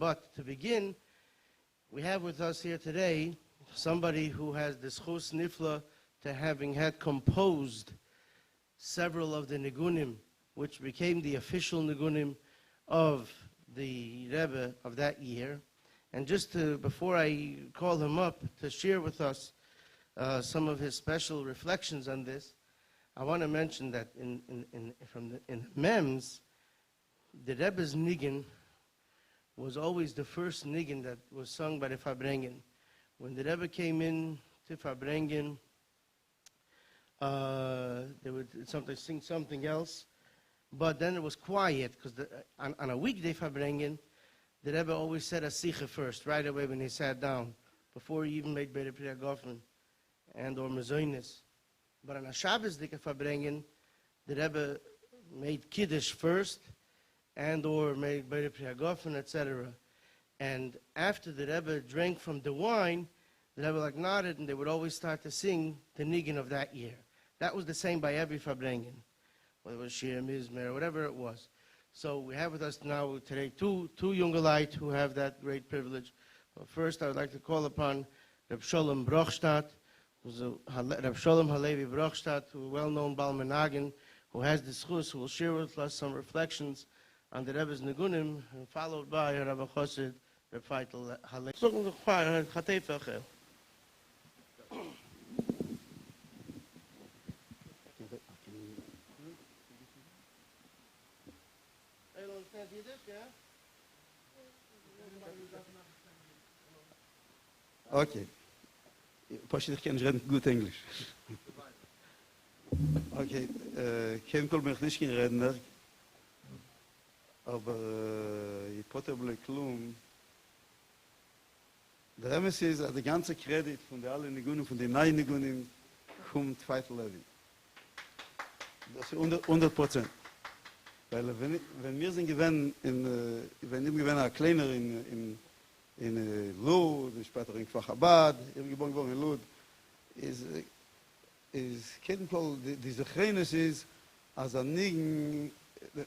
But to begin, we have with us here today somebody who has the schus nifla to having had composed several of the Niggunim, which became the official Niggunim of the Rebbe of that year. And just to, before I call him up to share with us some of his special reflections on this, I want to mention that in Mems, the Rebbe's Niggin was always the first Niggin that was sung by the Farbrengen. When the Rebbe came in to Farbrengen, they would sometimes sing something else, but then it was quiet, because on a weekday Farbrengen, the Rebbe always said a Sikha first, right away when he sat down, before he even made Beit Priya Gofen and or Mezoinis. But on a Shabbos Dike Farbrengen, the Rebbe made Kiddush first, and or made Beit Priya Gofen, etc. And after the Rebbe drank from the wine, the Rebbe like nodded, and they would always start to sing the Niggin of that year. That was the same by every Farbrengen, whether it was Shir, Mizmer, or whatever it was. So we have with us now today two younger light who have that great privilege. But first, I would like to call upon Reb Sholom Bruchstat, who's Reb Sholom Halevi Bruchstat, who is a well-known Bal Menagin, who has the schus, who will share with us some reflections on the Rebbe's Niggunim, followed by Rabbi Chosid, Reb Faitel, Halevi. Okay. Pashit can read good English. Okay. Kein kol mich nicht reden, aber ich potable klum. Der Emes ist, der ganze Kredit von der allen Niggunim, von den neuen Niggunim, kommt Faitel Levin. Das ist 100%. Weil wenn wir sind gewesen, wenn ich gewesen ein kleiner in Lud, später in Vaad, geboren in Lud, ist kein Fall, diese Chenes ist, als ein Nigen,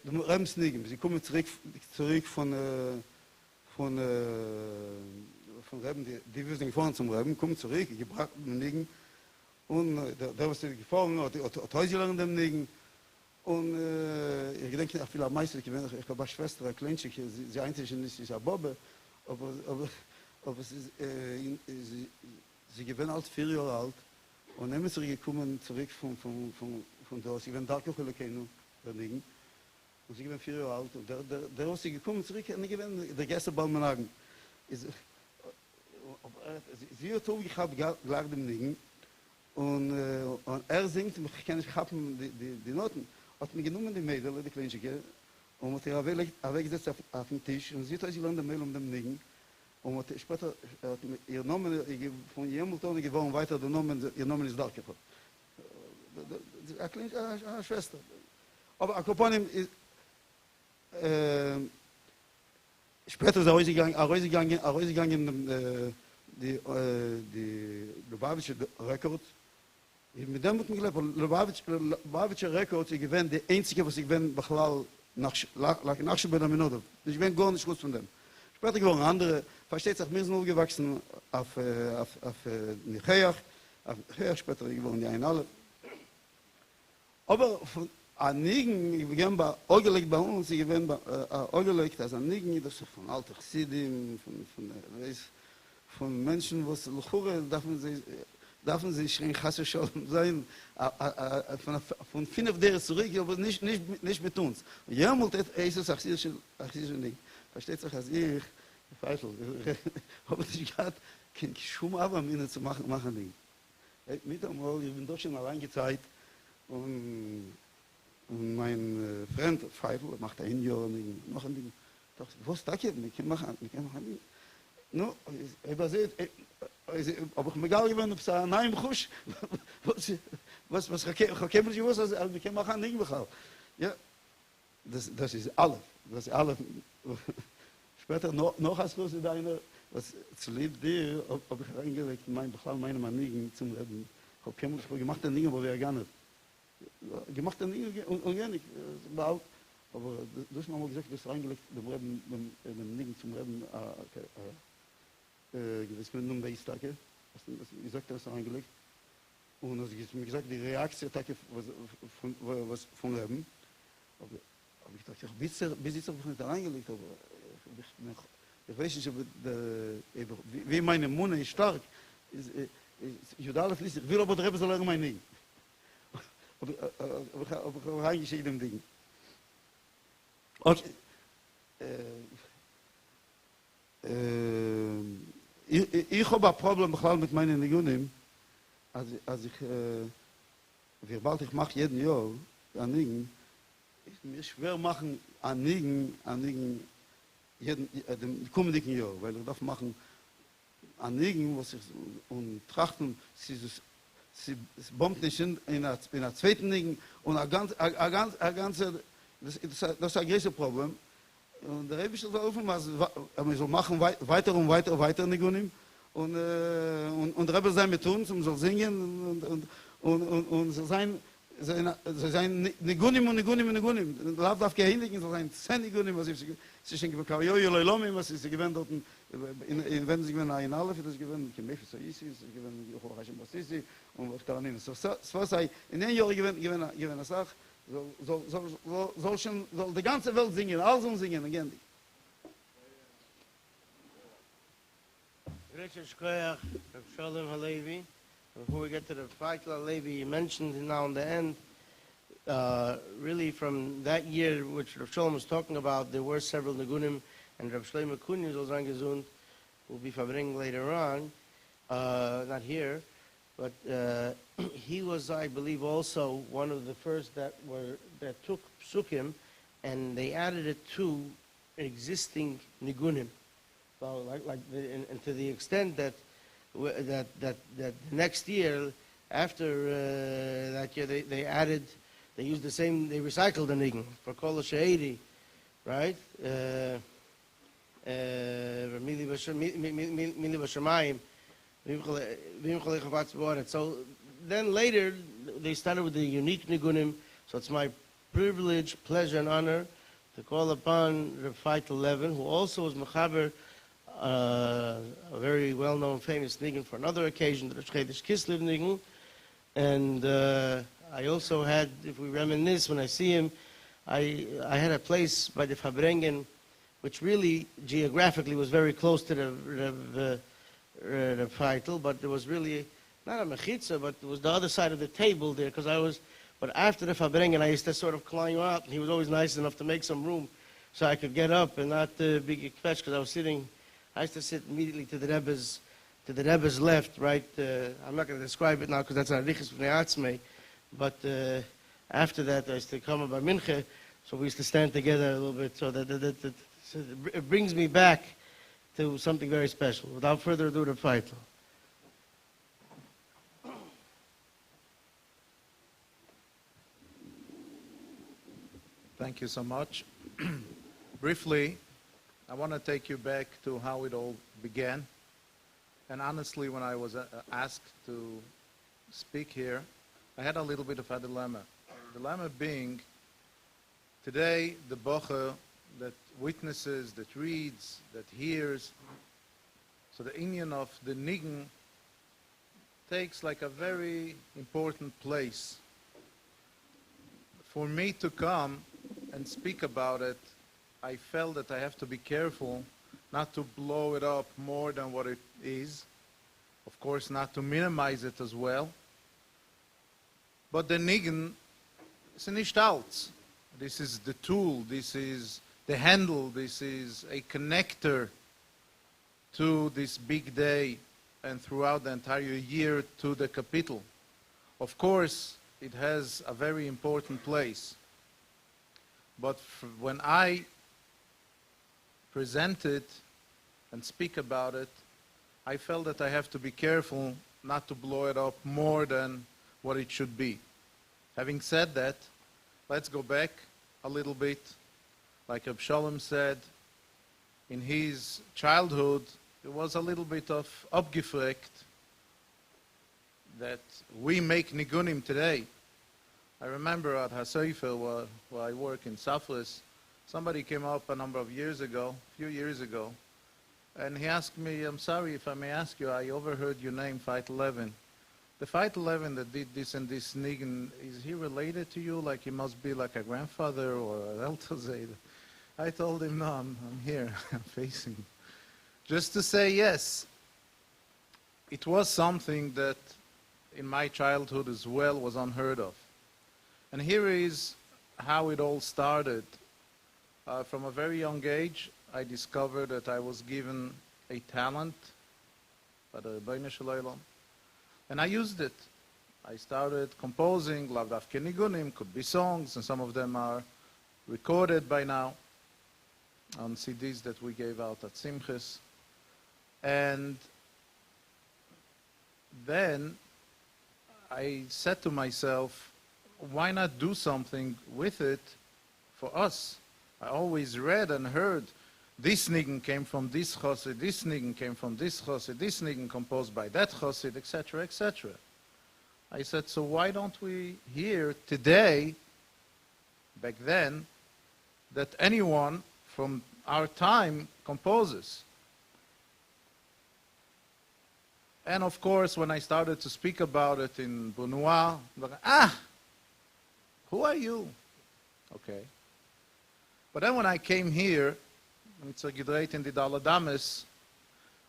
Rems Nigen, sie kommen zurück von Rebben, die wir sind gefahren zum Rebben, kommen zurück, gebracht mit Nigen, und da was sie gefahren, hat Häuser in dem Nigen, und ich denke, ich will am meisten, ich habe eine Schwester, eine Kleinchen, sie einzig ist eine Bobbe, aber sie gewinnen als 4 Jahre alt, und dann sind sie gekommen zurück von da, sie gewinnen Darkochelekeinu, der Nigen, und sie gewinnen 4 Jahre alt, und der ist sie gekommen zurück, und sie gewinnen der Gäste Balmenagen. Sie hat auch gehabt, gleich dem Nigen, und singt, ich kann nicht haben die Noten, hat mir genommen die Mädel, die Kleinschige, und hat ihr weggesetzt auf den Tisch, und sie hat sich lang der Mail dem Nigen, und hat später ihr Namen von Hamilton gewonnen, weiter ihr Namen ist Darkefer. Eine Schwester. Aber Akoponim ist, später ist rausgegangen, die Lubavitcher Rekord. Mit dem wird mir gelernt, Lubavitcher Rekord, ich gewinne die einzige, was ich gewinne, nach Schubert Minute. Ich bin gar nicht gut von dem. Später geworden andere, versteht sich, wir sind aufgewachsen auf Nicheach, später geworden die ein alle. Aber von Nigen, ich bin bei Ogelegt bei uns, ich bin bei Ogelegt, als Nigen, das ist von alter Chassidim, von Menschen, wo es Luchure, dürfen sie schreien, Chasse Sholom sein, von 5 der zurück, aber nicht mit uns. Und jemals ist es achsidische Nigen. Versteht sich, als ich, Faitel, habe ich gehabt, kein Schum aber mir zu machen Nigen. Mit einmal, ich bin doch schon allein gezeigt, und mein Freund Faitel macht ein Jahr noch ein Ding. Doch, was da geht, ich kann machen. No, ich war sehr, aber ich mir gar gewöhnt, ob es ein Nein Chush, was Chakemel Jus, also ich kann machen Ding bekommen. Ja, das ist Alef. Das ist Alef. Später noch als Große deiner, was zu lieb dir, ob ich reingelegt, meine Manigen zum Reden. Ich habe gemacht ein Ding, aber wir gar nicht. Gemacht ein Ding, und gar nicht. aber durch mal gesagt, das reingelegt, dem Rebbe, dem Nigen zum Rebbe, gewiss mit nun Beistake, ich sagte das reingelegt, und es ist mir gesagt, die Reaktion was von Rebbe, aber ich dachte, bis jetzt habe ich nicht reingelegt, aber ich weiß nicht, wie meine Munde ist stark, Judalef liest, ich will aber der Rebbe soll mein Ding. Aber ich habe eigentlich jedem Ding. Okay. Ich habe ein Problem mit meinen Niggunim, als ich, wie bald ich mache jeden Jahr an Nigen, ist mir schwer machen an Nigen dem kommenden Jahr, weil ich darf machen an Nigen, was ich und trachten, sie bombt nicht in der zweiten Nigen und ein ganze, das ist ein großes Problem. Und der Rebbe ist offen, wir soll machen weiter Niggunim und der Rebbe sein mit uns und soll singen und soll sein Niggunim. Lauf darf gehändigen, soll sein 10 Niggunim, was sie schenken für Karioyo Leilomim, was sie gewinnt dort, wenn sie gewinnen in Alef, das gewinnen Kemefi Soisi, sie gewinnen Yochol Hashem Basisi und was Karanin. So was sei, in 1 Jahr gewinnen eine Sache, soll die ganze Welt singen, alles singen, again. Sholom, Halevi. Before we get to the Faitel Halevi, you mentioned now in the end, really from that year, which Rav Sholom was talking about, there were several Niggunim, and Rav Shlomo Kunis will be verbringen later on, not here, but he was, I believe, also one of the first that took psukim, and they added it to existing Niggunim. So and to the extent that the next year, after that year, they used the same, they recycled the Niggun for Kol She'edi, right? Mili B'Shamayim, so then later they started with the unique Niggunim. So it's my privilege, pleasure, and honor to call upon Reb Faitel Levin, who also was Mechaber, a very well-known, famous Niggun for another occasion, the Shchedish Kislev Niggun. And I also had, if we reminisce, when I see him, I had a place by the Fabrengen, which really geographically was very close to the Faitel, but there was really not a mechitza, but it was the other side of the table there, because but after the Fabrengen, I used to sort of climb out, and he was always nice enough to make some room so I could get up and not be gekvetch, because I used to sit immediately to the Rebbe's left, right? I'm not going to describe it now because that's an arichas v'nei atzmei, but after that I used to come by mincha, so we used to stand together a little bit, so so it brings me back to something very special. Without further ado, the Faitel. Thank you so much. Briefly, I want to take you back to how it all began. And honestly, when I was asked to speak here, I had a little bit of a dilemma. The dilemma being, today, the bocher that witnesses, that reads, that hears, so the inyan of the Niggun takes like a very important place. For me to come and speak about it, I felt that I have to be careful not to blow it up more than what it is. Of course, not to minimize it as well. But the Niggun is nicht alt. This is the tool, this is the handle, this is a connector to this big day and throughout the entire year to the Kapitel. Of course, it has a very important place. But when I present it and speak about it, I felt that I have to be careful not to blow it up more than what it should be. Having said that, let's go back a little bit. Like Reb Sholom said, in his childhood, it was a little bit of abgefragt that we make Niggunim today. I remember at HaSefer, where I work in Saflis, somebody came up a few years ago, and he asked me, I'm sorry if I may ask you, I overheard your name, Faitel Levin. The Faitel Levin that did this and this Niggunim, is he related to you? Like he must be like a grandfather or an elder Zayd? I told him, no, I'm here, I'm facing. Just to say yes, it was something that in my childhood as well was unheard of. And here is how it all started. From a very young age, I discovered that I was given a talent by the Rebbe Sholom, and I used it. I started composing, lav dafke Niggunim, could be songs, and some of them are recorded by now on CDs that we gave out at Simchas. And then I said to myself, why not do something with it for us? I always read and heard, this Niggun came from this Chassid, this Niggun came from this Chassid, this Niggun composed by that Chassid, etc., etc. I said, so why don't we hear today, back then, that anyone from our time composes? And of course, when I started to speak about it in Bunua, who are you? Okay. But then when I came here, in the Daladamis,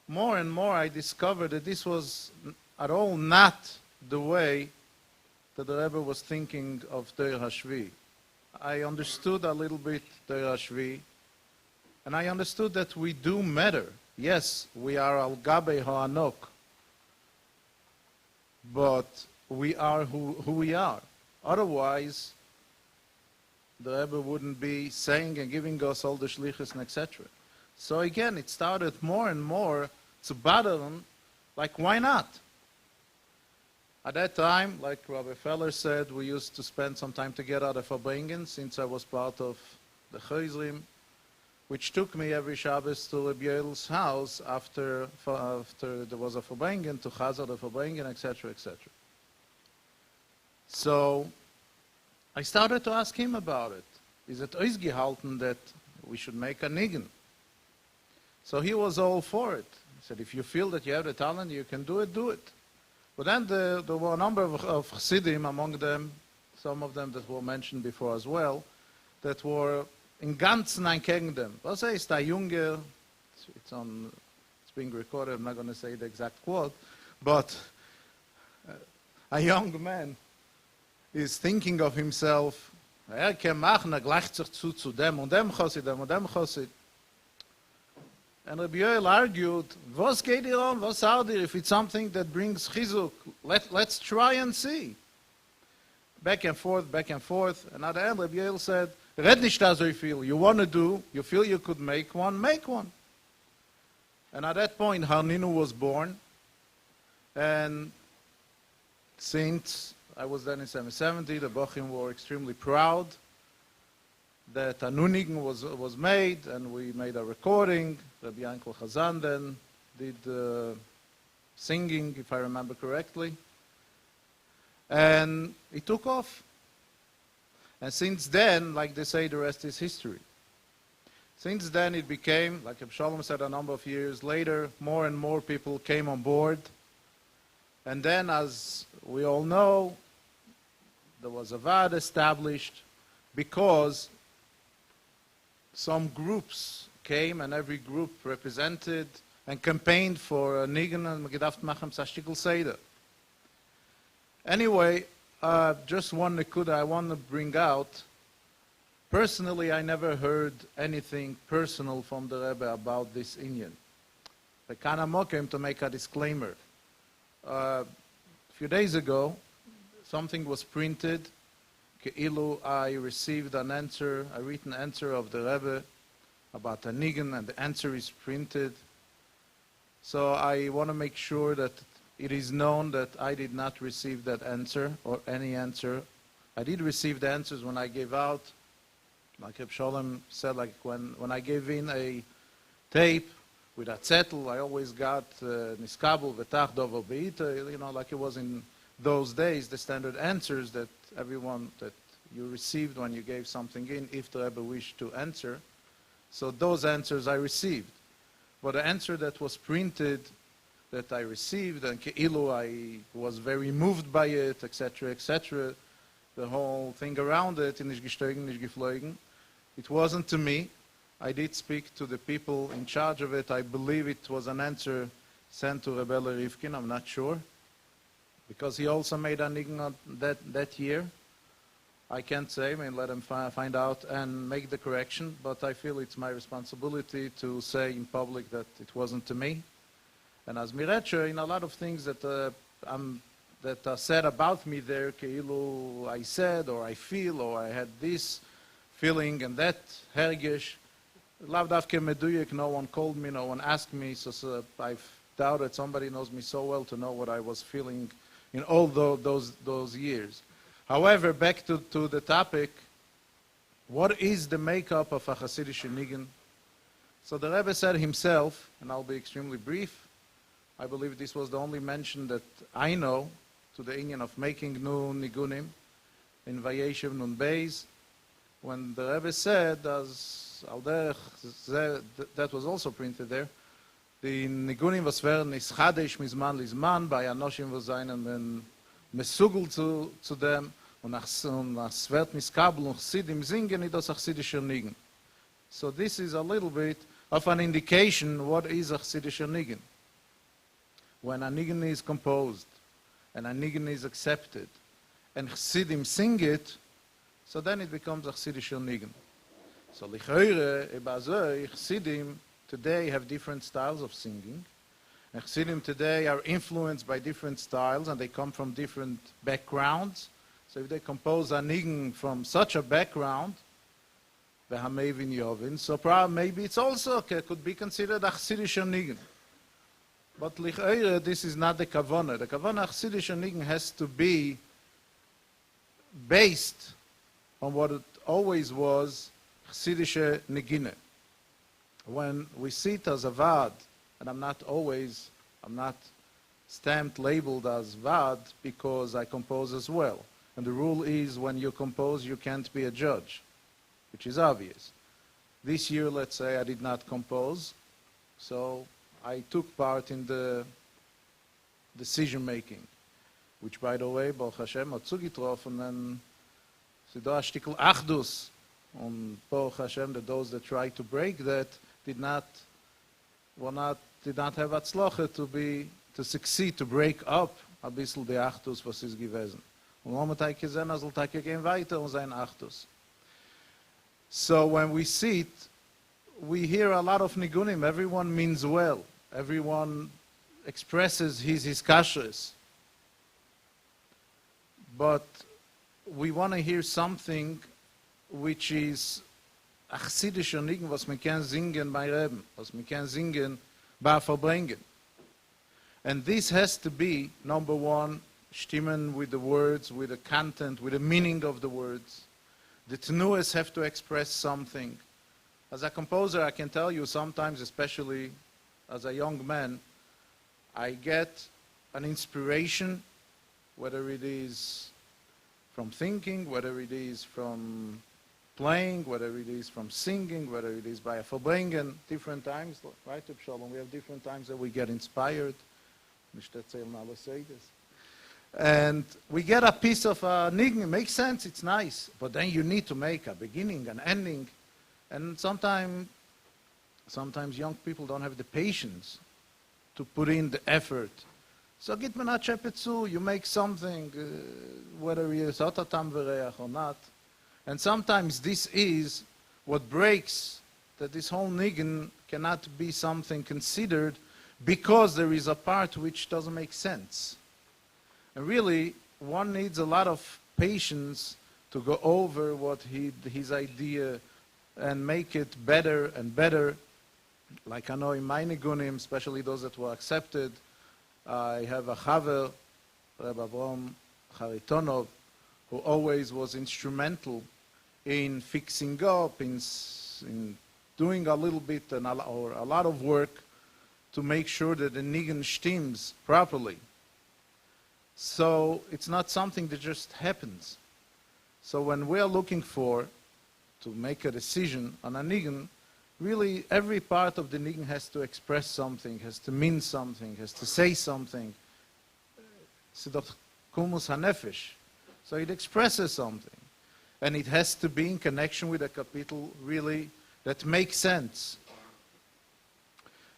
more and more I discovered that this was at all not the way that the Rebbe was thinking of Deir HaShvi. I understood a little bit Deir HaShvi, and I understood that we do matter. Yes, we are al gabe ha'anok, but we are who we are. Otherwise, the Rebbe wouldn't be saying and giving us all the shlichus and etc. So again, it started more and more to bother them, like why not? At that time, like Rabbi Feller said, we used to spend some time together at the Verbringen, since I was part of the Chayzrim, which took me every Shabbos to Rebbe Yoel's house after there was a Verbringen, to Chazar the Verbringen, etc., etc. So I started to ask him about it. Is it ausgehalten that we should make a Niggun? So he was all for it. He said, if you feel that you have the talent, you can do it, do it. But then there were a number of Chassidim, among them, some of them that were mentioned before as well, that were in ganzen gegen them. Was ist a Junge, it's being recorded, I'm not going to say the exact quote, but a young man is thinking of himself, kann machen, gleicht sich zu dem und dem Chassid, dem und dem Chassid. And Rebbe Yoel argued, was geht ihr on, was out there, if it's something that brings chizuk, let's try and see. Back and forth, and at the end Rebbe Yoel said, red nicht da so viel, you want to do, you feel you could make one, make one. And at that point, Harninu was born, and since I was then in 770, the Bochim were extremely proud that a new Niggun was made, and we made a recording. Rabbi Yankel Chazan then did singing, if I remember correctly. And it took off. And since then, like they say, the rest is history. Since then it became, like Sholom said a number of years later, more and more people came on board. And then, as we all know, there was a Vaad established because some groups came, and every group represented and campaigned for a Niggun and gedacht machen Sashtikul Seder. Anyway, just one nekuda I want to bring out. Personally, I never heard anything personal from the Rebbe about this Inyan. The Kanamo came to make a disclaimer. A few days ago, something was printed. Ke'ilu, I received an answer, a written answer of the Rebbe about a Niggun, and the answer is printed. So I want to make sure that it is known that I did not receive that answer or any answer. I did receive the answers when I gave out, like Sholom said, like when I gave in a tape with a zettel, I always got niskabel, vetach, dovo, beita, like it was in those days, the standard answers that everyone that you received when you gave something in, if the Rebbe wished to answer. So those answers I received. But the answer that was printed that I received, and Ke'ilu, I was very moved by it, etc., etc., the whole thing around it, nicht gestiegen, nicht geflogen, it wasn't to me. I did speak to the people in charge of it. I believe it was an answer sent to Rebbe Rivkin, I'm not sure, because he also made a niggun that year. I can't say, I mean, let him find out and make the correction, but I feel it's my responsibility to say in public that it wasn't to me. And as Mirecha, in a lot of things that that are said about me there, Keilu I said, or I feel, or I had this feeling and that hergish, lav davke meduyek, no one called me, no one asked me, so I doubt that somebody knows me so well to know what I was feeling in all those years. However, back to the topic, what is the makeup of a Hasidic niggun? So the Rebbe said himself, and I'll be extremely brief, I believe this was the only mention that I know to the Indian of making new Niggunim in Vayeshev Nun Beis, when the Rebbe said, as Alderech, that was also printed there, the Niggunim was werden is Chadesh mizman lizman, bei Anoshim was einen mesugel zu dem, und es wird miskabel und Chassidim singen, it was a Chassidischer Niggun. So this is a little bit of an indication what is a Chassidischer Niggun. When a niggun is composed, and a niggun is accepted, and Chassidim sing it, so then it becomes a Chassidischer niggun. So lichheure, ebazoi, Chassidim today have different styles of singing, and Chassidim today are influenced by different styles, and they come from different backgrounds. So if they compose a niggun from such a background, v'hamevin yovin, so maybe it's also could be considered a Chassidischer niggun. But lich'eire, this is not the kavanah. The kavanah Chassidischer niggun has to be based on what it always was, Chassidische nigine. When we see it as a Vaad, and I'm not stamped, labeled as Vaad because I compose as well. And the rule is when you compose, you can't be a judge, which is obvious. This year, let's say, I did not compose, so I took part in the decision-making, which, by the way, Baruch Hashem, hat zugetroffen, and sie da a Stickel Achdus, and Baruch Hashem, that those that tried to break that did not have Atzloche to succeed, to break up a bissel the Achdus, was ist gewesen. Und momentan gesehen, soll Tage gehen weiter und sein Achdus. So when we see it, we hear a lot of Niggunim. Everyone means well. Everyone expresses his kashrus. But we want to hear something which is a Chassidischer Niggun, was man kann singen bei Rebbe, was man kann singen bei Verbringen. And this has to be, number one, stimmen with the words, with the content, with the meaning of the words. The tenuas have to express something. As a composer, I can tell you sometimes, especially as a young man, I get an inspiration, whether it is from thinking, whether it is from playing, whether it is from singing, whether it is by a Verbringen, different times, right, Sholom? We have different times that we get inspired. And we get a piece of a niggun. It makes sense, it's nice, but then you need to make a beginning, an ending. And sometimes young people don't have the patience to put in the effort. So git man a chepetzu, you make something, whether it is otatam v'reach or not. And sometimes this is what breaks, that this whole niggun cannot be something considered because there is a part which doesn't make sense. And really, one needs a lot of patience to go over what his idea and make it better and better. Like I know in my Niggunim, especially those that were accepted, I have a Chaver, Rebbe Avrom Charitonov, who always was instrumental in fixing up, in doing a little bit or a lot of work to make sure that the niggun stimms properly. So it's not something that just happens. So when we are looking to make a decision on a niggun, really every part of the niggun has to express something, has to mean something, has to say something. Sidot kumus hanefesh. So it expresses something. And it has to be in connection with a kapitel really that makes sense.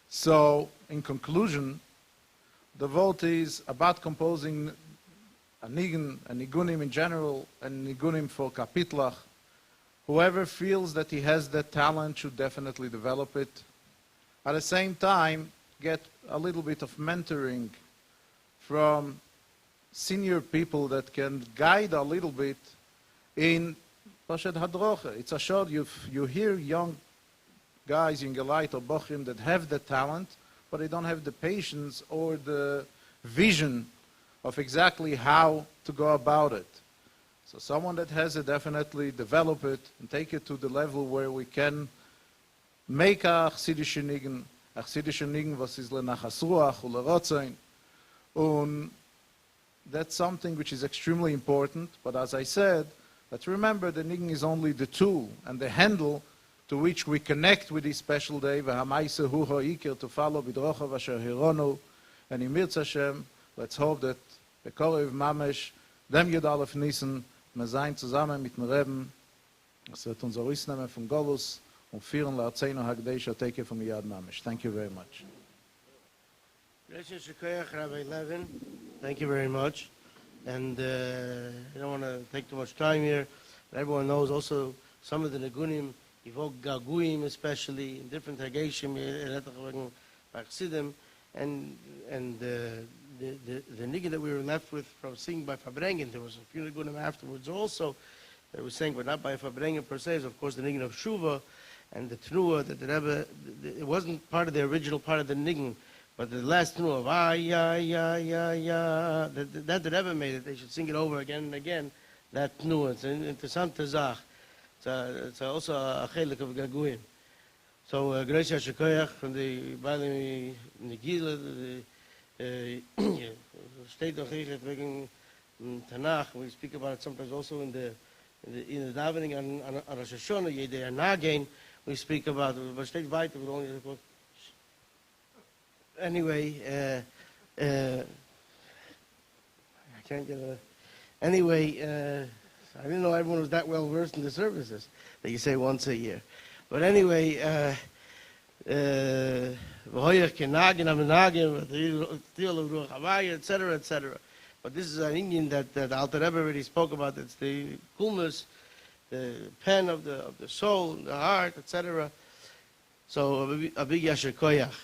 So, in conclusion, the vote is about composing a niggun, a nigunim in general, and nigunim for kapitlach. Whoever feels that he has that talent should definitely develop it. At the same time, get a little bit of mentoring from senior people that can guide a little bit in Pashat Hadrocha. It's a short, you hear young guys in Gelait or Bochim that have the talent, but they don't have the patience or the vision of exactly how to go about it. So someone that has it, definitely develop it and take it to the level where we can make a chassidische Niggun, was is lenachas ruach ulerotzein. And that's something which is extremely important, but as I said, let's remember the niggun is only the tool and the handle to which we connect with this special day, v'hamaise hu ha'ikir, to follow bidrochav asher hironu, and in Mirz Hashem, let's hope that the Korev Mamesh, dem Yud Alef Nissan, wir sein zusammen mit dem Rebbe, es wird uns ausnehmen vom Golus und führen l'Arzeinu HaKadosh Ateke vom Yad Mamesh. Thank you very much. Rabbi Levin, thank you very much. And I don't want to take too much time here, but everyone knows also some of the Niggunim evoke Gaguim, especially in different Hageshim, and the niggun that we were left with from singing by Fabrengen, there was a few Niggunim afterwards also that was sang, but not by Fabrengen per se, is of course the niggun of Shuva and the Tnua that the Rebbe, it wasn't part of the original part of the niggun, but the last Tnua of ya, that the Rebbe made it, they should sing it over again and again, that Tnua. It's an interessant tazach. It's also a chelik of Gaguim. So, Gracia Shekoyach from the Bali Nigila, the state of wegen Tanakh, we speak about it sometimes also in the davening on Rosh Hashanah, Yedei Nagain, we speak about state Vaitel, we only anyway, I can't get a anyway, I didn't know everyone was that well versed in the services that you say once a year. But anyway, etc., etc. But this is an Indian that Alter Rebbe already spoke about. It's the coolness, the pen of the soul, the heart, etc. So a big yasher koyach.